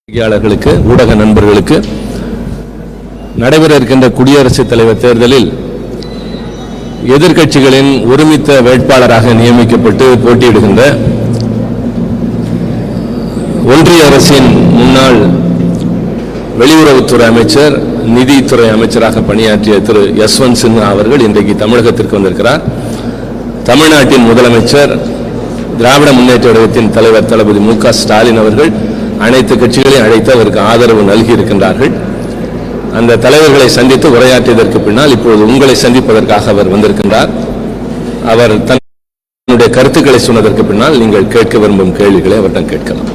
பத்திரிகையாளர்களுக்கு ஊடக நண்பர்களுக்கு நடைபெற இருக்கின்ற குடியரசுத் தலைவர் தேர்தலில் எதிர்க்கட்சிகளின் ஒருமித்த வேட்பாளராக நியமிக்கப்பட்டு போட்டியிடுகின்ற ஒன்றிய அரசின் முன்னாள் வெளியுறவுத்துறை அமைச்சர் நிதித்துறை அமைச்சராக பணியாற்றிய திரு யஸ்வந்த் சின்ஹா அவர்கள் இன்றைக்கு தமிழகத்திற்கு வந்திருக்கிறார். தமிழ்நாட்டின் முதலமைச்சர் திராவிட முன்னேற்ற கழகத்தின் தலைவர் தளபதி மு.க. ஸ்டாலின் அவர்கள் அனைத்து கட்சிகளையும் அழைத்து அவருக்கு ஆதரவு நல்கி இருக்கின்றார்கள். அந்த தலைவர்களை சந்தித்து உரையாற்றியதற்கு பின்னால் இப்பொழுது உங்களை சந்திப்பதற்காக அவர் வந்திருக்கின்றார். அவர் தன்னுடைய கருத்துக்களை சொன்னதற்கு பின்னால் நீங்கள் கேட்க விரும்பும் கேள்விகளை அவரிடம் கேட்கலாம்.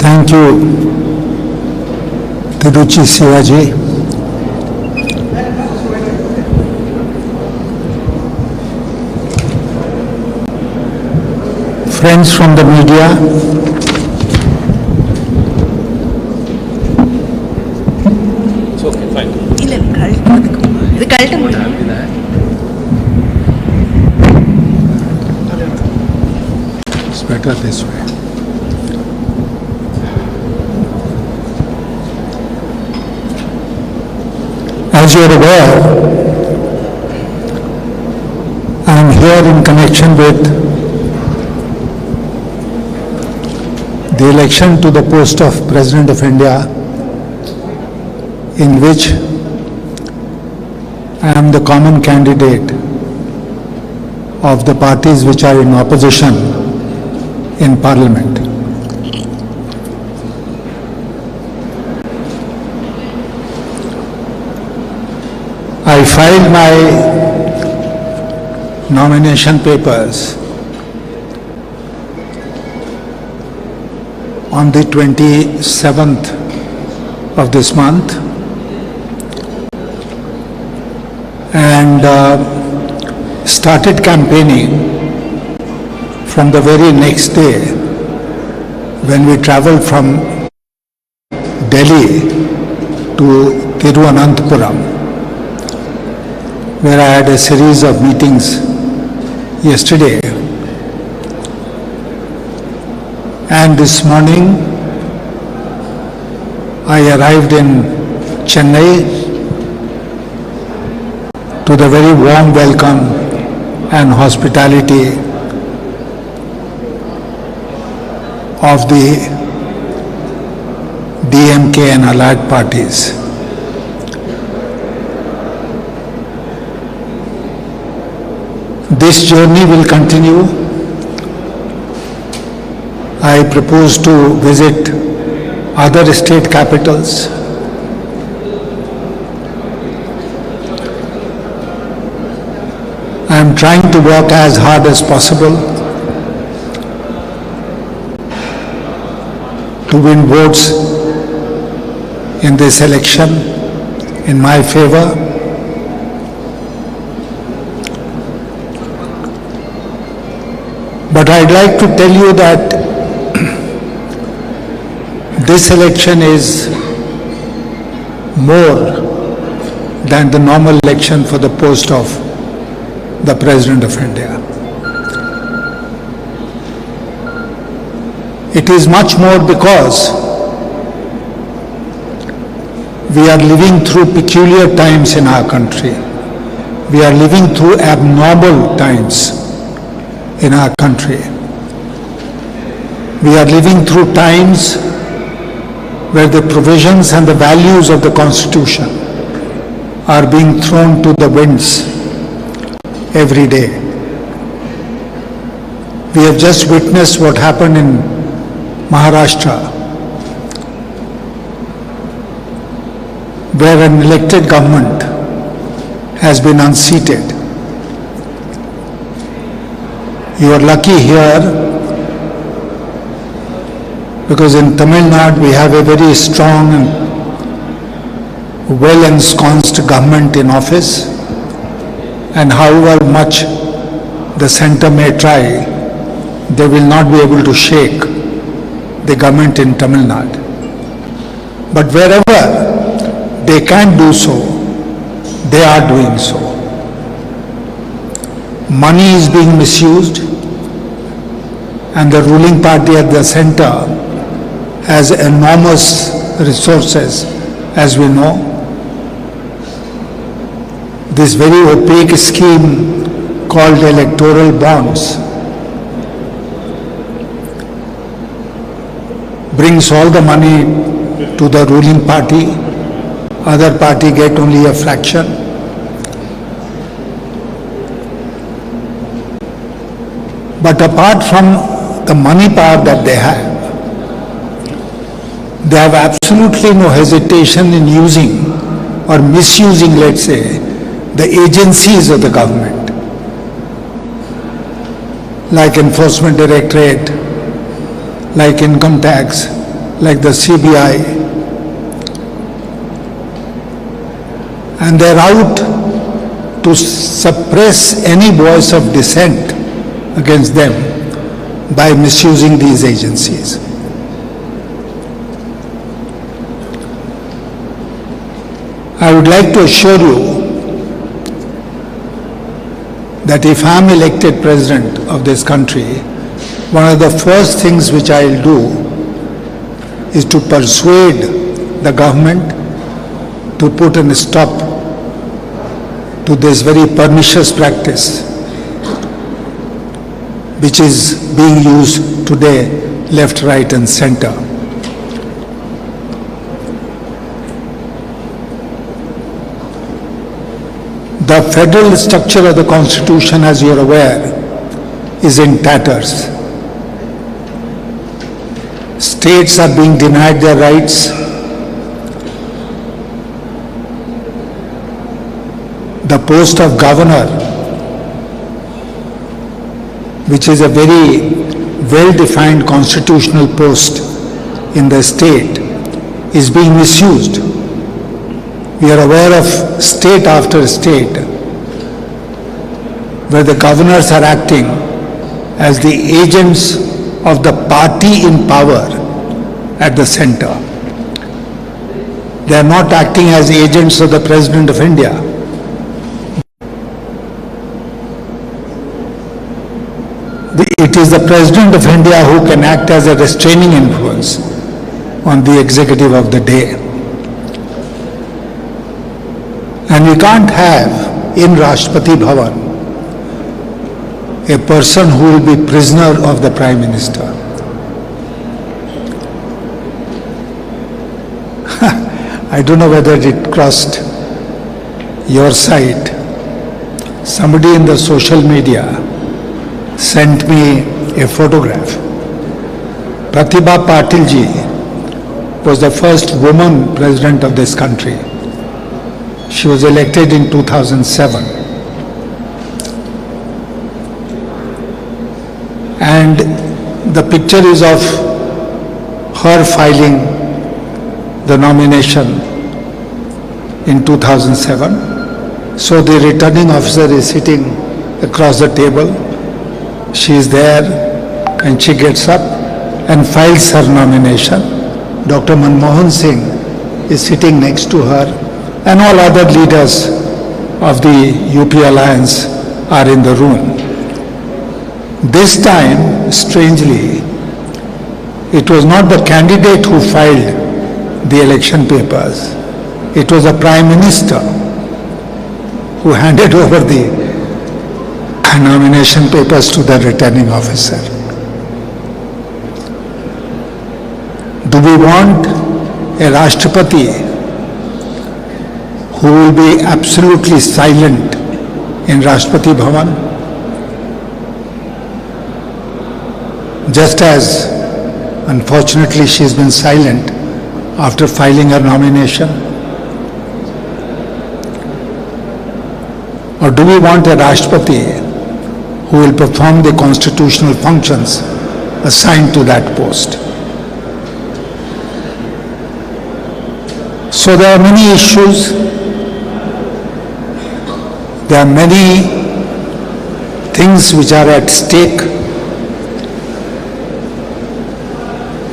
Thank you, Tiruchi Sivaji. Friends from the media, It's okay, fine. it's better this way. As you are aware, I am here in connection with the election to the post of President of India, in which I am the common candidate of the parties which are in opposition in Parliament. I filed my nomination papers on the 27th of this month, and started campaigning from the very next day when we traveled from Delhi to Thiruvananthapuram, where I had a series of meetings yesterday. And this morning, I arrived in Chennai to the very warm welcome and hospitality of the DMK and allied parties. This journey will continue. I propose to visit other state capitals. I am trying to work as hard as possible to win votes in this election in my favor. But I'd like to tell you that this election is more than the normal election for the post of the President of India. It is much more because we are living through peculiar times in our country. We are living through abnormal times in our country. We are living through times where the provisions and the values of the Constitution are being thrown to the winds every day. We have just witnessed what happened in Maharashtra, where an elected government has been unseated. You are lucky here because in Tamil Nadu we have a very strong and well-ensconced government in office, and however much the centre may try, they will not be able to shake the government in Tamil Nadu. But wherever they can do so, they are doing so. money is being misused, and the ruling party at the center has enormous resources, as we know. This very opaque scheme called electoral bonds brings all the money to the ruling party. Other party get only a fraction. But apart from the money power that they have absolutely no hesitation in using or misusing, let's say, the agencies of the government, like Enforcement Directorate, like Income Tax, like the CBI. And they're out to suppress any voice of dissent against them by misusing these agencies. I would like to assure you that if I am elected president of this country, one of the first things which I will do is to persuade the government to put a stop to this very pernicious practice which is being used today left, right and center. The federal structure of the Constitution, as you are aware, is in tatters. States are being denied their rights. The post of governor, which is a very well-defined constitutional post in the state, is being misused. We are aware of state after state where the governors are acting as the agents of the party in power at the center. They are not acting as agents of the President of India. It is the President of India who can act as a restraining influence on the executive of the day. And we can't have in Rashtrapati Bhavan a person who will be prisoner of the Prime Minister. I don't know whether it crossed your sight. Somebody in the social media sent me a photograph. Pratibha Patil ji was the first woman president of this country. She was elected in 2007. And the picture is of her filing the nomination in 2007. So the returning officer is sitting across the table. She is there and she gets up and files her nomination. Dr. Manmohan Singh is sitting next to her, and all other leaders of the UP Alliance are in the room. This time, strangely, it was not the candidate who filed the election papers. It was the Prime Minister who handed over the nomination papers to the returning officer. Do we want a Rashtrapati who will be absolutely silent in Rashtrapati Bhavan? Just as, unfortunately, she has been silent after filing her nomination. Or do we want a Rashtrapati who will perform the constitutional functions assigned to that post? So there are many issues. There are many things which are at stake.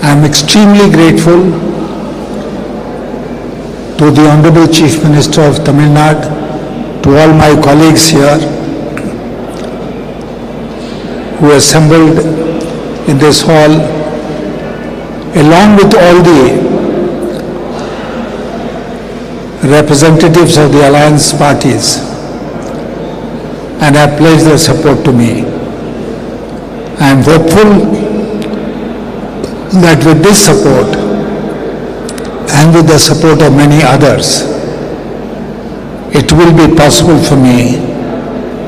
I am extremely grateful to the Honorable Chief Minister of Tamil Nadu, to all my colleagues here, who assembled in this hall, along with all the representatives of the alliance parties, and have pledged their support to me. I am hopeful that with this support and with the support of many others, it will be possible for me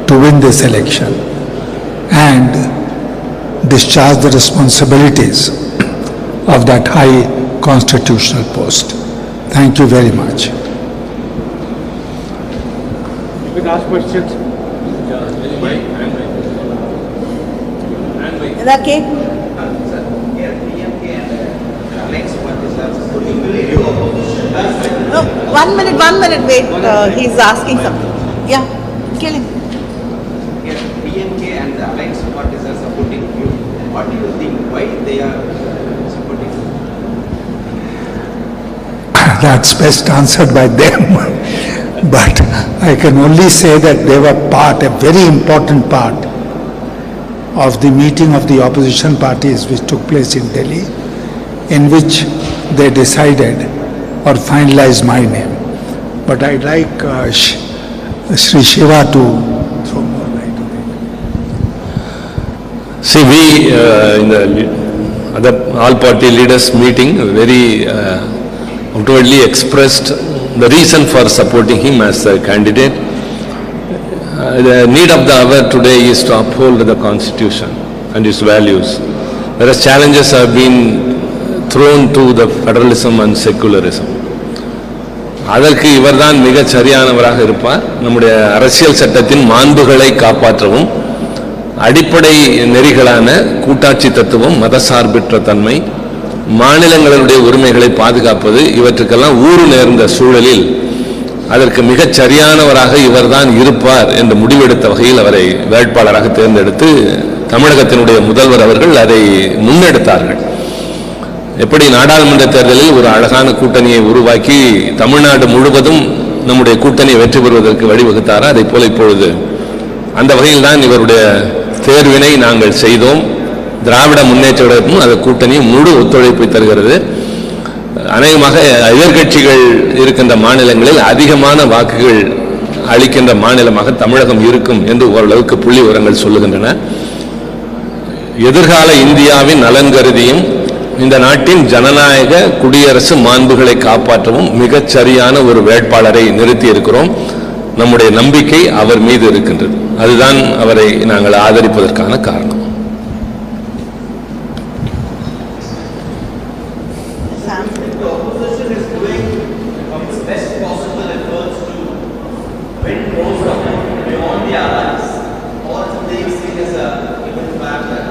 to win this election and discharge the responsibilities of that high constitutional post. Thank you very much. You can ask questions. Is that okay? No, 1 minute, wait. He's asking something. Yeah, kill him. Here, DMK and the alliance parties are supporting you. What do you think? Why they are supporting you? That's best answered by them. But I can only say that they were part, a very important part of the meeting of the opposition parties which took place in Delhi, in which they decided or finalized my name. But I'd like Shri Shiva to throw more light on it. See, we in the other all-party leaders meeting very outwardly expressed the reason for supporting him as a candidate. The need of the hour today is to uphold the constitution and its values, whereas challenges have been thrown to the federalism and secularism. அதற்கு இவர்தான் மிக சரியானவராக இருப்பார். நம்முடைய அரசியல் சட்டத்தின் மாண்புகளை காப்பாற்றவும், அடிப்படை நெறிகளான கூட்டாட்சி தத்துவம், மதசார்பற்ற தன்மை, மாநிலங்களுடைய உரிமைகளை பாதுகாப்பது, இவற்றுக்கெல்லாம் ஊறு நேர்ந்த சூழலில் அதற்கு மிகச் சரியானவராக இவர்தான் இருப்பார் என்று முடிவெடுத்த வகையில் அவரை வேட்பாளராக தேர்ந்தெடுத்து தமிழகத்தினுடைய முதல்வர் அவர்கள் அதை முன்னெடுத்தார்கள். எப்படி நாடாளுமன்ற தேர்தலில் ஒரு அழகான கூட்டணியை உருவாக்கி தமிழ்நாடு முழுவதும் நம்முடைய கூட்டணியை வெற்றி பெறுவதற்கு வழிவகுத்தாரோ அதை போல இப்பொழுது அந்த வகையில் தான் இவருடைய தேர்வினை நாங்கள் செய்தோம். திராவிட முன்னேற்ற கழகமும் அந்த கூட்டணி முழு ஒத்துழைப்பை தருகிறது. அநேகமாக எதிர்கட்சிகள் இருக்கின்ற மாநிலங்களில் அதிகமான வாக்குகள் அளிக்கின்ற மாநிலமாக தமிழகம் இருக்கும் என்று ஓரளவுக்கு புள்ளி விவரங்கள் சொல்லுகின்றன. எதிர்கால இந்தியாவின் நலன் கருதியும் இந்த நாட்டின் ஜனநாயக குடியரசு மாண்புகளை காப்பாற்றவும் மிகச் சரியான ஒரு வேட்பாளரை நிறுத்தி இருக்கிறோம். நம்முடைய நம்பிக்கை அவர் மீது இருக்கின்றது. அதுதான் அவரை நாங்கள் ஆதரிப்பதற்கான காரணம். The opposition is doing its best possible efforts to win most of it beyond the allies, or they see as a given fact that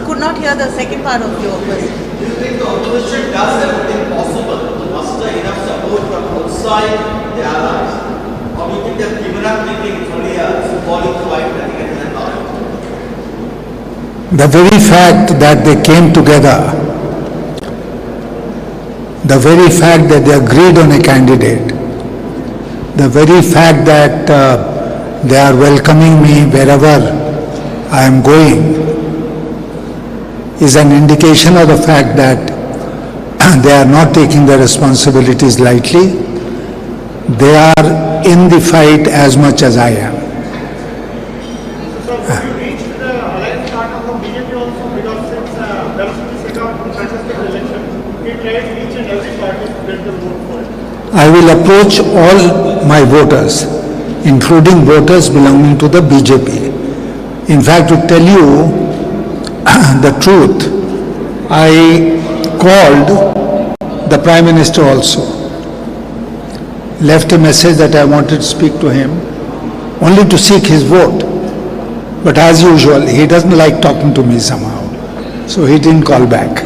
Could not hear the second part of your question. do you think the opposition does everything possible to muster enough support from outside the allies, or do you think they've given up thinking it's only a symbolic fight that they can power? The very fact that they came together, the very fact that they agreed on a candidate, the very fact that they are welcoming me wherever I am going, is an indication of the fact that they are not taking their responsibilities lightly. They are in the fight as much as I am. I will approach all my voters, including voters belonging to the BJP. In fact, to tell you the truth, I called the Prime Minister also, left a message that I wanted to speak to him, only to seek his vote. But as usual, he doesn't like talking to me somehow, so he didn't call back.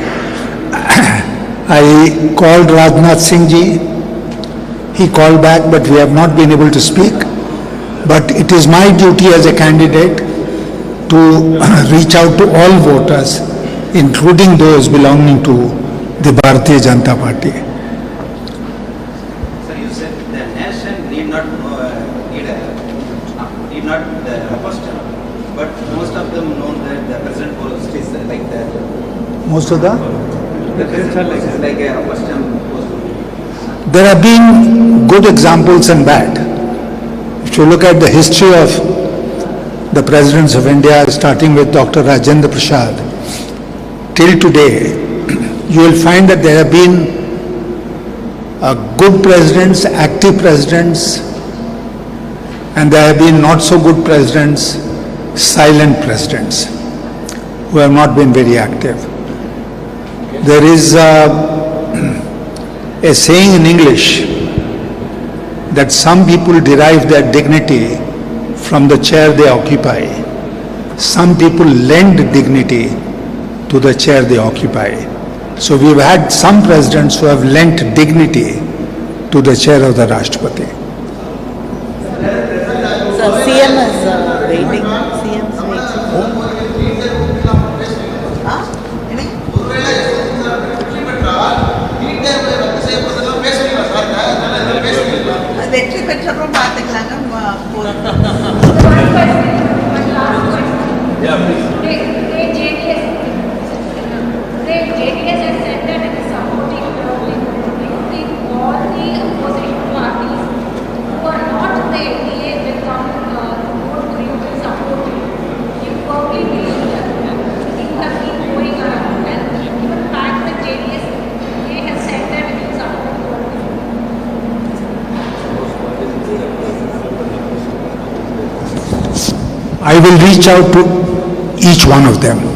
I called Rajnath Singh ji. He called back, but we have not been able to speak. But it is my duty as a candidate to reach out to all voters, including those belonging to the Bharatiya Janata Party. So you said the nation need not need did not the first term, but most of them know that the present post is like that. Most of the? The present post is like a first term post. There have been good examples and bad. If you look at the history of the presidents of India, starting with Dr. Rajendra Prasad, till today, you will find that there have been good presidents, active presidents, and there have been not so good presidents, silent presidents, who have not been very active. There is a saying in English that some people derive their dignity from the chair they occupy. Some people lend dignity to the chair they occupy. So we've had some presidents who have lent dignity to the chair of the Rashtrapati. So CM is waiting. CM is waiting. Huh? Any? வெற்றி பெற்றப்புறம் பார்த்துக்கலாங்க JDS has said that it is supporting Berlin. Do you think all the opposition parties who are not in the NDA will come vote for you and support you? You probably you have been going around, and given the fact that JDS has said that it will support Berlin. I will reach out to each one of them.